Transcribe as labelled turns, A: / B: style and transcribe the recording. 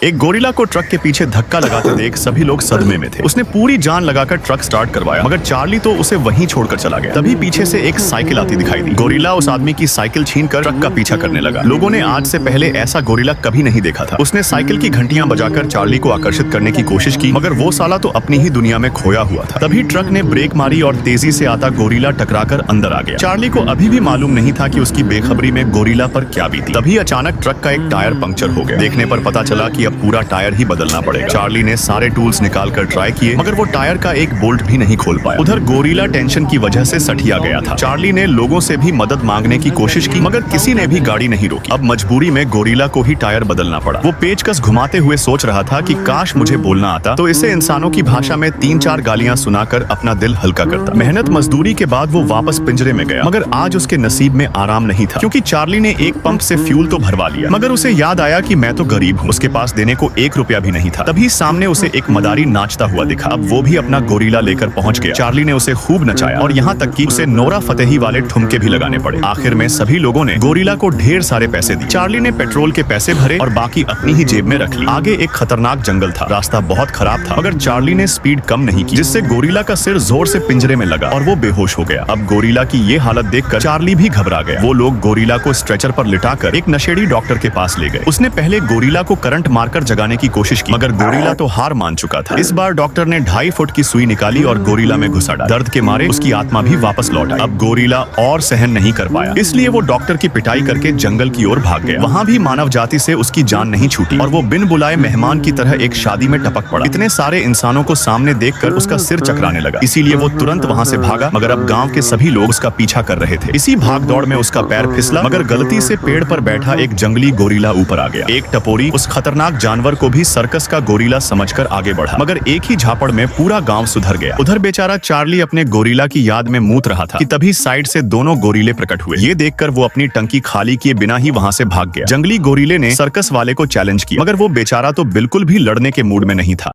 A: एक गोरिल्ला को ट्रक के पीछे धक्का लगाते देख सभी लोग सदमे में थे। उसने पूरी जान लगाकर ट्रक स्टार्ट करवाया, मगर चार्ली तो उसे वहीं छोड़कर चला गया। तभी पीछे से एक साइकिल आती दिखाई दी। गोरिल्ला उस आदमी की साइकिल छीनकर ट्रक का पीछा करने लगा। लोगों ने आज से पहले ऐसा गोरिल्ला कभी नहीं देखा था। उसने साइकिल की घंटियां बजाकर चार्ली को आकर्षित करने की कोशिश की, मगर वो साला तो अपनी ही दुनिया में खोया हुआ था। तभी ट्रक ने ब्रेक मारी और तेजी से आता गोरिल्ला टकराकर अंदर आ गया। चार्ली को अभी भी मालूम नहीं था कि उसकी बेखबरी में गोरिल्ला पर क्या बीती। तभी अचानक ट्रक का एक टायर पंक्चर हो गया। देखने पर पता चला कि अब पूरा टायर ही बदलना पड़ेगा। चार्ली ने सारे टूल्स निकालकर ट्राई किए, मगर वो टायर का एक बोल्ट भी नहीं खोल पाया। उधर गोरिल्ला टेंशन की वजह से सठिया गया था। चार्ली ने लोगों से भी मदद मांगने की कोशिश की, मगर किसी ने भी गाड़ी नहीं रोकी। अब मजबूरी में गोरिल्ला को ही टायर बदलना पड़ा। वो पेचकस घुमाते हुए सोच रहा था कि काश मुझे बोलना आता तो इसे इंसानों की भाषा में 3-4 गालियां सुनाकर अपना दिल हल्का करता। मेहनत मजदूरी के बाद वो वापस पिंजरे में गया, मगर आज उसके नसीब में आराम नहीं था, क्योंकि चार्ली ने एक पंप से फ्यूल तो भरवा लिया, मगर उसे याद आया कि मैं तो गरीब हूँ। उसके पास देने को 1 रुपया भी नहीं था। तभी सामने उसे एक मदारी नाचता हुआ दिखा। अब वो भी अपना गोरिल्ला लेकर पहुंच गया। चार्ली ने उसे खूब नचाया और यहाँ तक कि उसे नोरा फतेही वाले ठुमके भी लगाने पड़े। आखिर में सभी लोगों ने गोरिल्ला को ढेर सारे पैसे दिए। चार्ली ने पेट्रोल के पैसे भरे और बाकी अपनी ही जेब में रख ली। आगे एक खतरनाक जंगल था। रास्ता बहुत खराब था, मगर चार्ली ने स्पीड कम नहीं की, जिससे गोरिल्ला का सिर जोर से पिंजरे में लगा और वो बेहोश हो गया। अब गोरिल्ला की ये हालत देखकर चार्ली भी घबरा गया। वो लोग गोरिल्ला को स्ट्रेचर पर लिटाकर एक नशेड़ी डॉक्टर के पास ले गए। उसने पहले गोरिल्ला को करंट मारकर जगाने की कोशिश की, मगर गोरिल्ला तो हार मान चुका था। इस बार डॉक्टर ने 2.5 फुट की सुई निकाली और गोरिल्ला में घुसा डाला। दर्द के मारे उसकी आत्मा भी वापस लौट आई। अब गोरिल्ला और सहन नहीं कर पाया, इसलिए वो डॉक्टर की पिटाई करके जंगल की ओर भाग गया। वहाँ भी मानव जाति से उसकी जान नहीं छूटी और वो बिन बुलाए मेहमान की तरह एक शादी में टपक पड़ा। इतने सारे इंसानों को सामने देखकर उसका सिर चकराने लगा, इसीलिए वो तुरंत वहाँ से भागा, मगर अब गांव के सभी लोग उसका पीछा कर रहे थे। इसी भाग दौड़ में उसका पैर फिसला, मगर गलती से पेड़ पर बैठा एक जंगली गोरिल्ला ऊपर आ गया। एक टपोरी उस खतरनाक जानवर को भी सर्कस का गोरिल्ला समझकर आगे बढ़ा, मगर एक ही झापड़ में पूरा गांव सुधर गया। उधर बेचारा चार्ली अपने गोरिल्ला की याद में मूत रहा था कि तभी साइड से दोनों गोरिल्ले प्रकट हुए। ये देखकर वो अपनी टंकी खाली किए बिना ही वहाँ से भाग गया। जंगली गोरिल्ले ने सर्कस वाले को चैलेंज किया, मगर वो बेचारा तो बिल्कुल भी लड़ने के मूड में नहीं था।